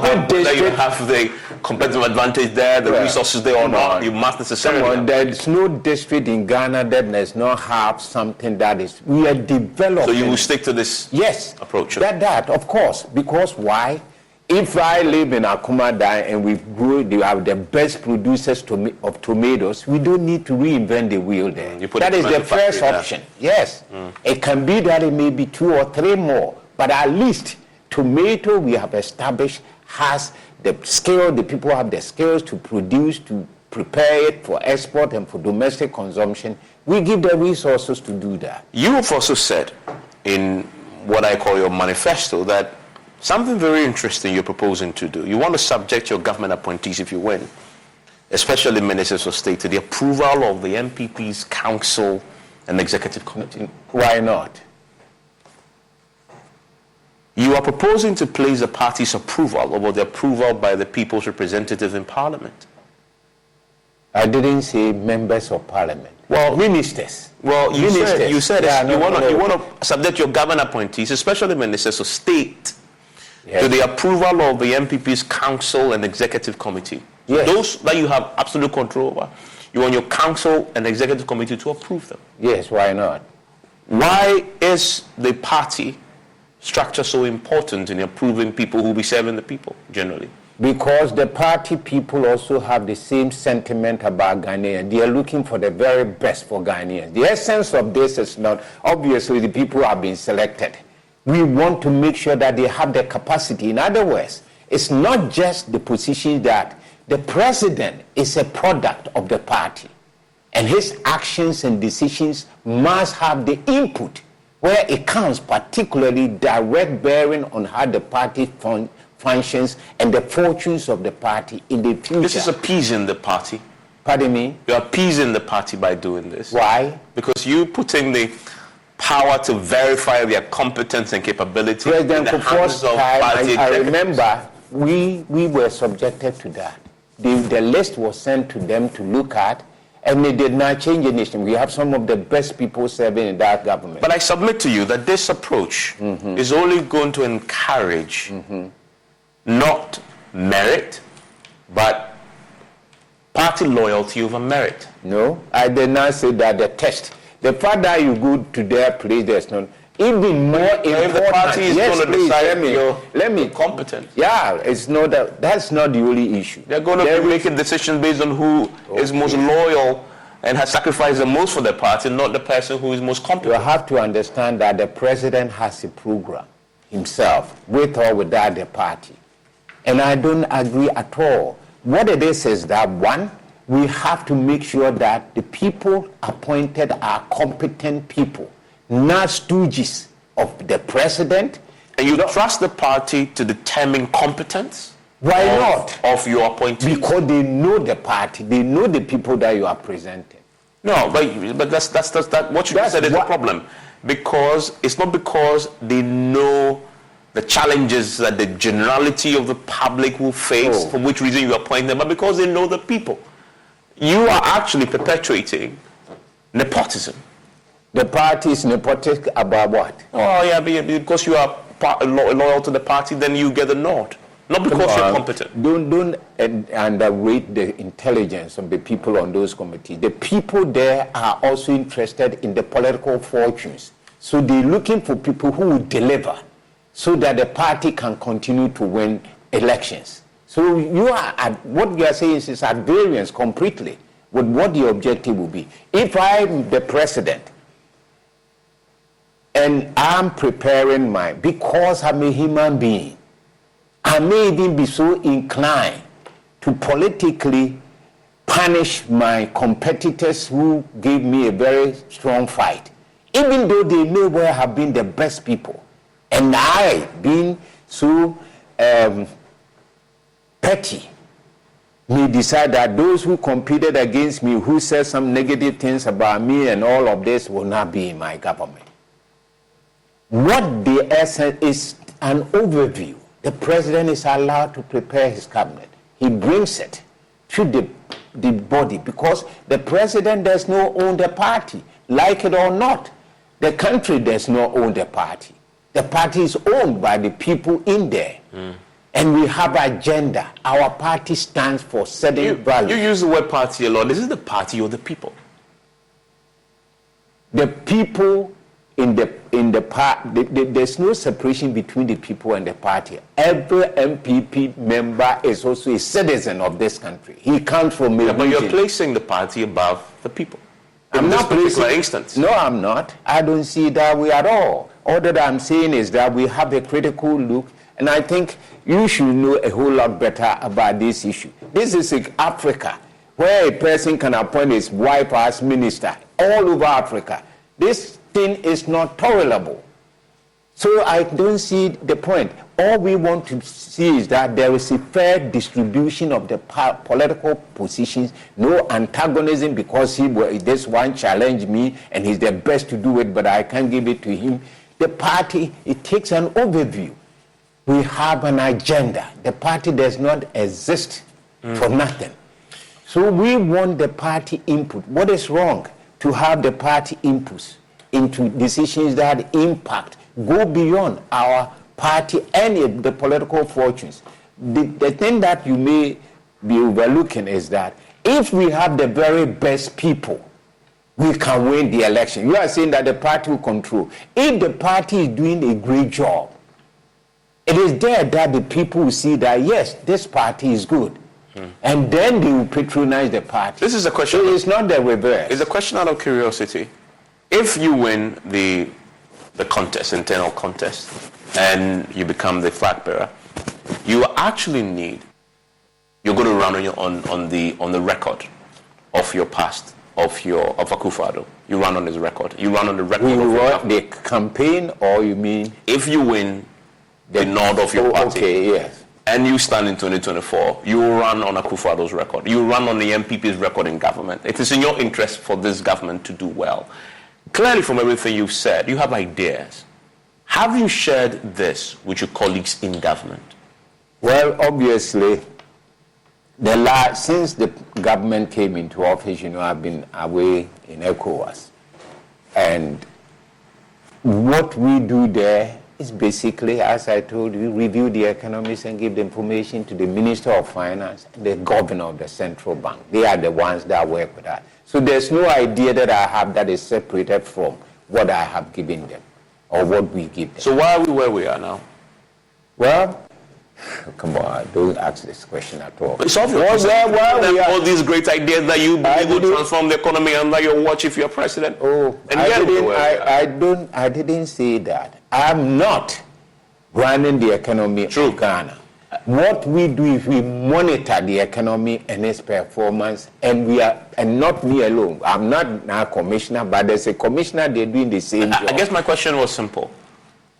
have the competitive advantage there, the resources there or not, you must necessarily. There's no district in Ghana that does not have something that is. We are developing. So you will stick to this approach? That, of course. Because why? If I live in Akumadai and we have the best producers of tomatoes, we don't need to reinvent the wheel there. That is the first option. Yes. It can be that it may be 2 or 3 more, but at least tomato we have established has the skill, the people have the skills to produce, to prepare it for export and for domestic consumption. We give the resources to do that. You have also said in what I call your manifesto that something very interesting you're proposing to do. You want to subject your government appointees, if you win, especially ministers of state, to the approval of the NPP's council and executive committee. Why not? You are proposing to place the party's approval over the approval by the people's representative in parliament. I didn't say members of parliament. Well, ministers. Well, you said you want to subject your government appointees, especially ministers of state, to the approval of the NPP's council and executive committee. Yes. Those that you have absolute control over, you want your council and executive committee to approve them. Yes, why not? Why is the party structure so important in approving people who will be serving the people generally? Because the party people also have the same sentiment about Ghanaians. They are looking for the very best for Ghanaians. The essence of this is not, obviously the people have been selected. We want to make sure that they have the capacity. In other words, it's not just the position that the president is a product of the party, and his actions and decisions must have the input where it counts, particularly direct bearing on how the party functions and the fortunes of the party in the future. This is appeasing the party. Pardon me? You're appeasing the party by doing this. Why? Because you're putting the power to verify their competence and capability. President Kufuor's time, I remember we were subjected to that. The list was sent to them to look at, and they did not change anything. We have some of the best people serving in that government. But I submit to you that this approach is only going to encourage not merit, but party loyalty over merit. No, I did not say that. The test. The fact that you go to their place, there's not even more important. If the party is going to decide let me competent. Yeah, it's not that's not the only issue. They're going to be making decisions based on who is most loyal and has sacrificed the most for the party, not the person who is most competent. You have to understand that the president has a program himself, with or without the party. And I don't agree at all. What it is that one, we have to make sure that the people appointed are competent people, not stooges of the president. And you trust the party to determine competence? Why not? Of your appointees? Because they know the party, they know the people that you are presenting. No, but that's what you said is the problem. Because it's not because they know the challenges that the generality of the public will face, for which reason you appoint them, but because they know the people. You are actually perpetuating nepotism. The party is nepotic about what? Oh, yeah, because you are loyal to the party, then you get the nod. Not because you're competent. Don't underrate the intelligence of the people on those committees. The people there are also interested in the political fortunes. So they're looking for people who will deliver so that the party can continue to win elections. So what you are saying is at variance completely with what the objective will be. If I'm the president and I'm preparing because I'm a human being, I may even be so inclined to politically punish my competitors who gave me a very strong fight, even though they may well have been the best people. And I, being so petty, may decide that those who competed against me, who said some negative things about me and all of this, will not be in my government. What the essence is an overview. The president is allowed to prepare his cabinet. He brings it to the body because the president does not own the party, like it or not. The country does not own the party. The party is owned by the people in there. And we have an agenda. Our party stands for certain values. You use the word party a lot. Is it the party or the people? The people in the party, there's no separation between the people and the party. Every NPP member is also a citizen of this country. He comes from a but you're placing the party above the people. I'm not placing instance. No, I'm not. I don't see it that way at all. All that I'm saying is that we have a critical look, and I think you should know a whole lot better about this issue. This is Africa, where a person can appoint his wife as minister all over Africa. This thing is not tolerable. So I don't see the point. All we want to see is that there is a fair distribution of the political positions, no antagonism because this one challenged me and he's the best to do it, but I can't give it to him. The party, it takes an overview. We have an agenda. The party does not exist for nothing. So we want the party input. What is wrong to have the party inputs into decisions that impact, go beyond our party and the political fortunes? The thing that you may be overlooking is that if we have the very best people, we can win the election. You are saying that the party will control. If the party is doing a great job, it is there that the people will see that, yes, this party is good. And then they will patronize the party. This is a question. So it's not the reverse. It's a question out of curiosity. If you win the contest, internal contest, and you become the flag bearer, you actually need, you're going to run on the record of your past, of Akufo-Addo. You run on his record. You run on the record of the campaign, or you mean? If you win the nod of your party. Okay, yes. And you stand in 2024, you will run on Akufo-Addo's record. You will run on the NPP's record in government. It is in your interest for this government to do well. Clearly, from everything you've said, you have ideas. Have you shared this with your colleagues in government? Well, obviously, since the government came into office, I've been away in ECOWAS. And what we do there is basically, as I told you, review the economies and give the information to the Minister of Finance and the Governor of the Central Bank. They are the ones that work with that. So there's no idea that I have that is separated from what I have given them or what we give them. So why are we where we are now? Well, come on, don't ask this question at all. It's obvious. All these great ideas that you will transform the economy under your watch if you're president. Oh, and I didn't say that. I'm not running the economy of Ghana. What we do is we monitor the economy and its performance, and not me alone. I'm not now commissioner, but there's a commissioner, they're doing the same job. I guess my question was simple.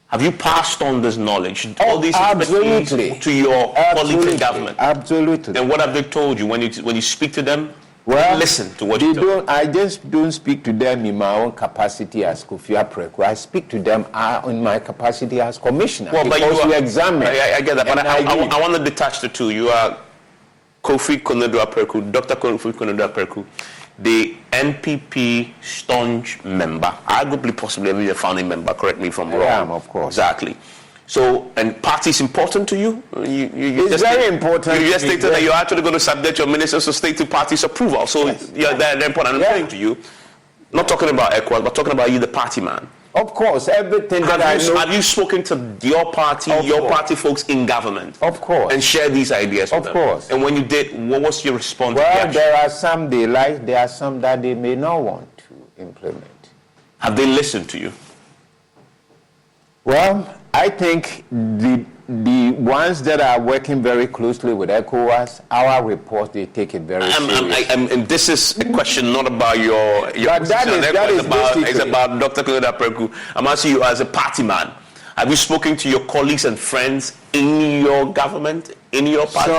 Have you passed on this knowledge, all these expertise to your colleagues in government? Absolutely. And what have they told you when you speak to them? Well, listen to what you do. I just don't speak to them in my own capacity as Kofi Apraku. I speak to them in my capacity as commissioner. Well, because we examine. I get that, but I want to detach the two. You are Kofi Konadu Apraku, Dr. Kofi Konadu Apraku, the NPP staunch member, arguably possibly even a founding member. Correct me if I'm wrong. I am, of course. Exactly. So, and party is important to you? It's very important. You just stated that you're actually going to subject your ministers to state to party's approval. So, yeah, they're important. I'm saying to you, not talking about ECOWAS, but talking about you, the party man. Of course, everything that I know. Have you spoken to your party, party folks in government? Of course. And share these ideas with them? Of course. And when you did, what was your response? Well, there are some they like, there are some that they may not want to implement. Have they listened to you? Well, I think we ones that are working very closely with ECOWAS, our reports, they take it very seriously. And this is a question not about your but that is about Dr. Konadu Apraku. I'm asking you as a party man. Have you spoken to your colleagues and friends in your government, in your party?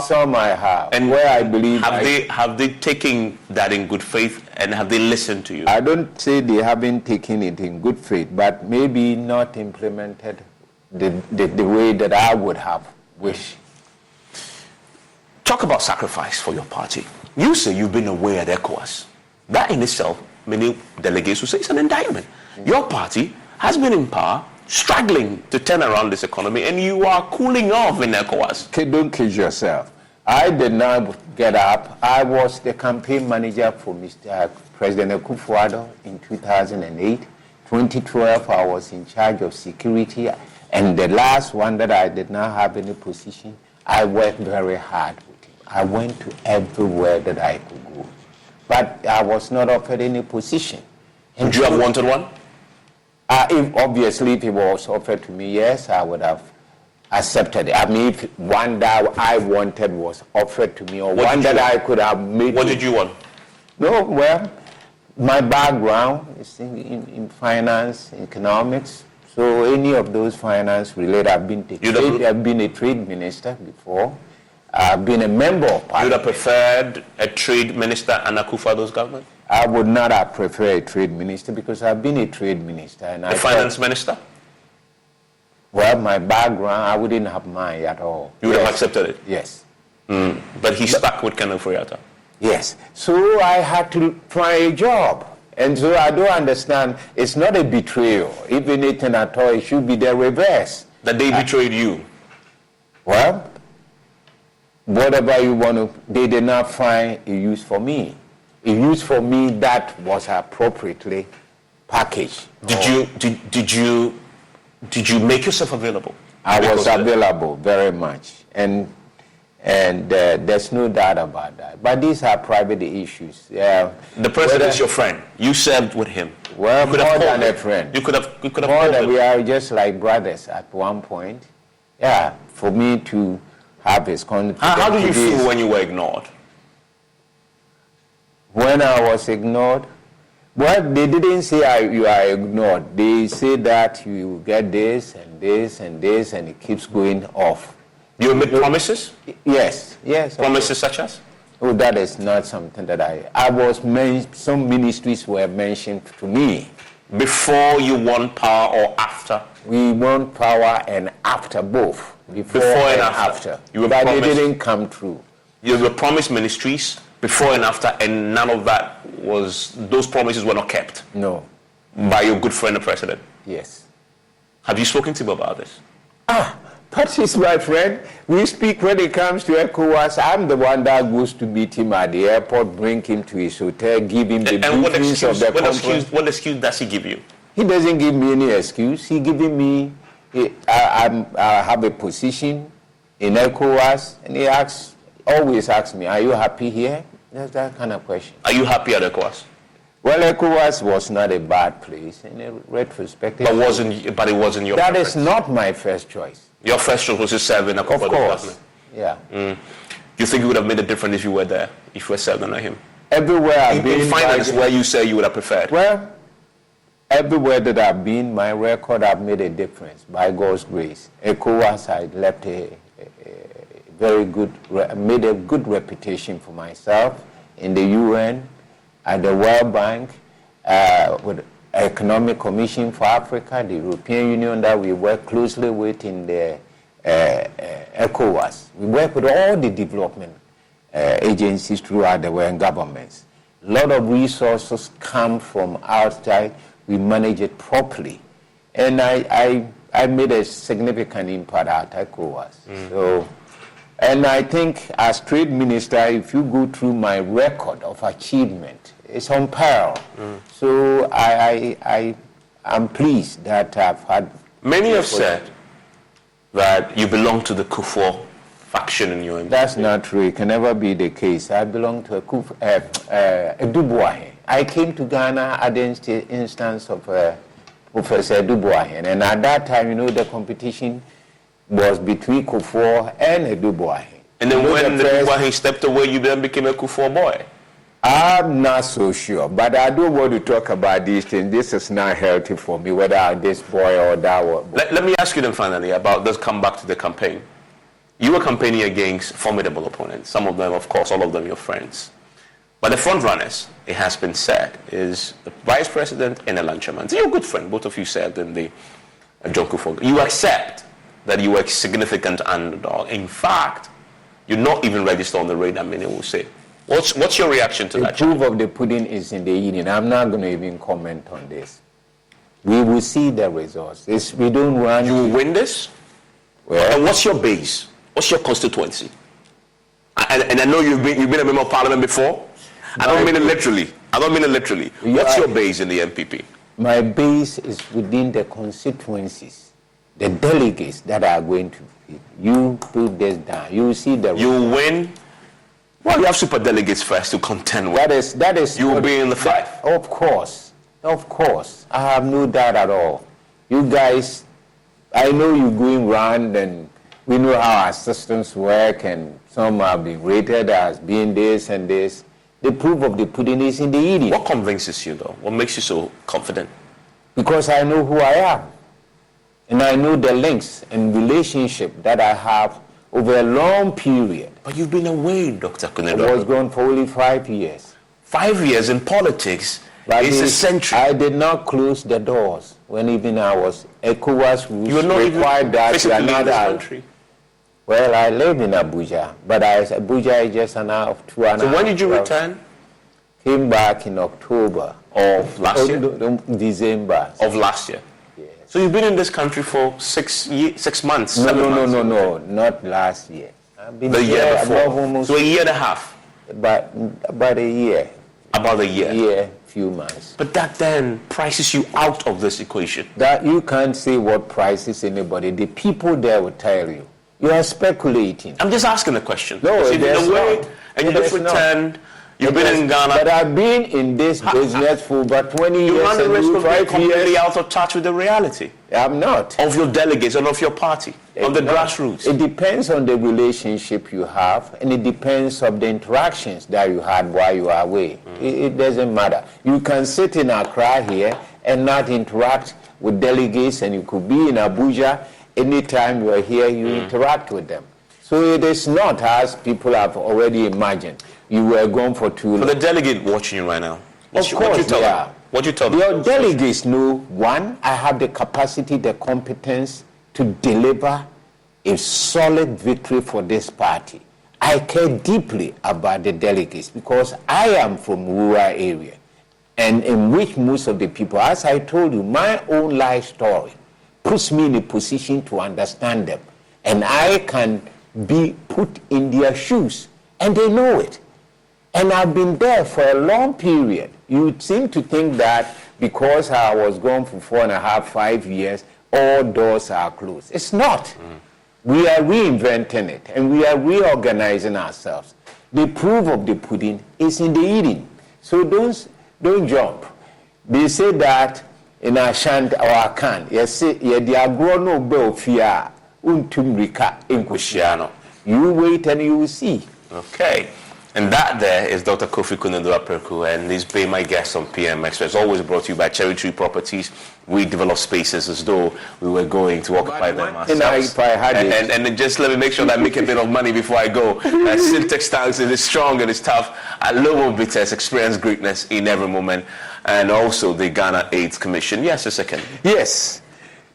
Some I have. And where I believe have they taken that in good faith, and have they listened to you? I don't say they haven't taken it in good faith, but maybe not implemented the way that I would have wished. Talk about sacrifice for your party. You say you've been away at ECOWAS. That in itself, many delegates will say it's an indictment. Your party has been in power, struggling to turn around this economy, and you are cooling off in ECOWAS. Don't kid yourself. I did not get up. I was the campaign manager for Mr. President Akufo-Addo in 2008. 2012, I was in charge of security. And the last one that I did not have any position, I worked very hard with him. I went to everywhere that I could go. But I was not offered any position. Would you have wanted one? If it was offered to me, yes, I would have accepted it. I mean, if one that I wanted was offered to me, or one that I could have made. What did you want? No, well, my background is in finance, economics. So any of those finance related, I've been a trade minister before. I've been a member of parliament. You would have preferred a trade minister and Akufo-Addo's government? I would not have preferred a trade minister because I've been a trade minister. And a finance minister? Well, my background, I wouldn't have mine at all. You would have accepted it? Yes. But he stuck with Kanu Furiata? Yes. So I had to try a job. And so I don't understand. It's not a betrayal. If anything at all, it should be the reverse. That they betrayed you? Well, whatever you want to, they did not find a use for me. A use for me that was appropriately packaged. Did you make yourself available? I was available very much, and there's no doubt about that. But these are private issues. The president is your friend. You served with him. Well, more than a friend. You could have more than we are just like brothers at one point. Yeah, for me to have his confidence. How did you feel when you were ignored? When I was ignored, well, they didn't say you are ignored. They say that you get this and this and this, and it keeps going off. You made promises? Yes. Promises such as? Oh, that is not something that I was. Some ministries were mentioned to me. Before you won power or after? We won power and after both. Before and after. But they didn't come true. You were promised ministries before and after, and none of that those promises were not kept? No. By your good friend, the president? Yes. Have you spoken to him about this? Pat is my friend. We speak when it comes to ECOWAS. I'm the one that goes to meet him at the airport, bring him to his hotel, give him the briefings of the conference. What excuse does he give you? He doesn't give me any excuse. He giving me, I have a position in ECOWAS, and he always asks me, are you happy here? That's that kind of question. Are you happy at ECOWAS? Well, ECOWAS was not a bad place in a retrospective. But it wasn't your That preference. is not my first choice. Your first choice was to serve in Akufo-Addo's government? Yeah. You think it would have made a difference if you were there, if you were serving under him? Everywhere I've been. In finance, where you say you would have preferred? Well, everywhere that I've been, my record, I've made a difference, by God's grace. ECOWAS, I left made a good reputation for myself in the UN, at the World Bank, with Economic Commission for Africa, the European Union that we work closely with in the ECOWAS. We work with all the development agencies throughout the world, governments. A lot of resources come from outside. We manage it properly. And I made a significant impact at ECOWAS. So, and I think as trade minister, if you go through my record of achievement, it's unparalleled. So I'm pleased that I've had... Many have said that you belong to the Kufuor faction in your... That's not true. It can never be the case. I belong to a Dubois. I came to Ghana at the instance of Professor Dubois. And at that time, the competition was between Kufuor and Eduboahe. And then when Eduboahe stepped away, you then became a Kufuor boy. I'm not so sure, but I don't want to talk about these things. This is not healthy for me, whether I'm this boy or that one. Let me ask you then finally about this come back to the campaign. You were campaigning against formidable opponents. Some of them, of course, all of them your friends. But the front runners, it has been said, is the Vice President and a Lanchaman. You're a good friend. Both of you said in the John Kufuor. You accept that you were a significant underdog. In fact, you're not even registered on the radar, many will say. What's your reaction to that? The proof of the pudding is in the eating. I'm not going to even comment on this. We will see the results. We don't want. You will win this? Well, and what's your base? What's your constituency? And I know you've been a member of parliament before. I don't mean it literally. What's your base in the NPP? My base is within the constituencies, the delegates that are going to. You put this down. You will see the. You will win. Well, you have super delegates first to contend with. That is. You will be in the fight. Of course. I have no doubt at all. You guys, I know you're going round, and we know how our systems work, and some have been rated as being this and this. The proof of the pudding is in the eating. What convinces you, though? What makes you so confident? Because I know who I am, and I know the links and relationship that I have over a long period. But you've been away, Dr. Konadu. I was gone for only 5 years. 5 years in politics is a century. I did not close the doors when even I was ECOWAS rules. You were not required that physically in this country. Well, I live in Abuja, but Abuja is just an hour of 2 hours. So when did you return? Came back in October. Of last year? December. Of last year? Yes. So you've been in this country for 6 months, No, 7 months? No, not last year. I've been the year before. So a year and a half? About a year. About a year? Yeah, few months. But that then prices you out of this equation. That you can't say what prices anybody. The people there will tell you. You are speculating. I'm just asking a question. No, in a way, and you just returned. You've been in Ghana. But I've been in this business for about 20 years. You run the risk of being completely years. out of touch with the reality. I'm not. Of your delegates and of your party, of the grassroots. It depends on the relationship you have, and it depends on the interactions that you had while you are away. It doesn't matter. You can sit in Accra here and not interact with delegates, and you could be in Abuja. Anytime you are here, you interact with them. So it is not as people have already imagined. You were gone for too long. For the delegate watching you right now, what you tell them? What you tell them? Your delegates know, one, I have the capacity, the competence to deliver a solid victory for this party. I care deeply about the delegates because I am from rural area, and in which most of the people, as I told you, my own life story puts me in a position to understand them, and I can be put in their shoes, and they know it. And I've been there for a long period. You seem to think that because I was gone for 4.5, 5 years, all doors are closed. It's not. We are reinventing it, and we are reorganizing ourselves. The proof of the pudding is in the eating. So don't jump. They say that in Ashanti or Akan, you wait and you will see. Okay. And that there is Dr. Kofi Konadu Apraku, and he's been my guest on PM Express. Always brought to you by Cherry Tree Properties. We develop spaces as though we were going to occupy them ourselves. And just let me make sure that I make a bit of money before I go. Syntax stance is strong and it's tough. Alomo Bitters experience greatness in every moment. And also the Ghana AIDS Commission. Yes, a second. Yes.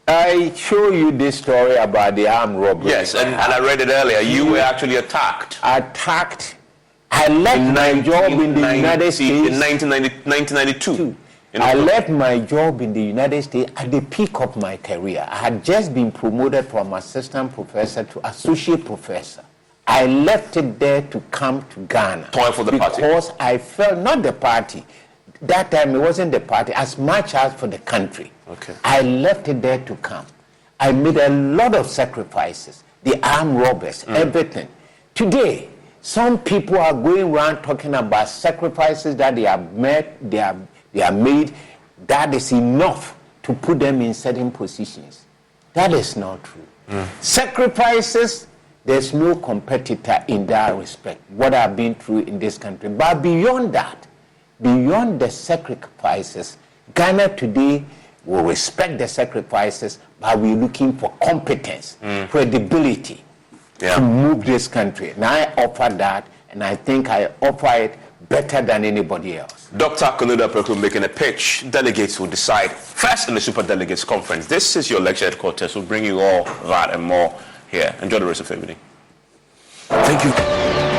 I show you this story about the armed robbery. Yes, and I read it earlier. You were actually attacked. I left my job in the United States in 1992. I left my job in the United States at the peak of my career. I had just been promoted from assistant professor to associate professor. I left it there to come to Ghana. For the party? Because I felt, not the party. That time it wasn't the party as much as for the country. Okay. I left it there to come. I made a lot of sacrifices. The armed robbers, everything. Today, some people are going around talking about sacrifices that they have made, they are made. That is enough to put them in certain positions. That is not true. Sacrifices, there's no competitor in that respect, what I've been through in this country. But beyond that, beyond the sacrifices, Ghana today will respect the sacrifices, but we're looking for competence, credibility to move this country. And I offer that, and I think I offer it better than anybody else. Dr. Konadu Apraku making a pitch. Delegates will decide first in the Super Delegates Conference. This is your lecture headquarters. We'll bring you all that and more here. Enjoy the rest of the evening. Thank you.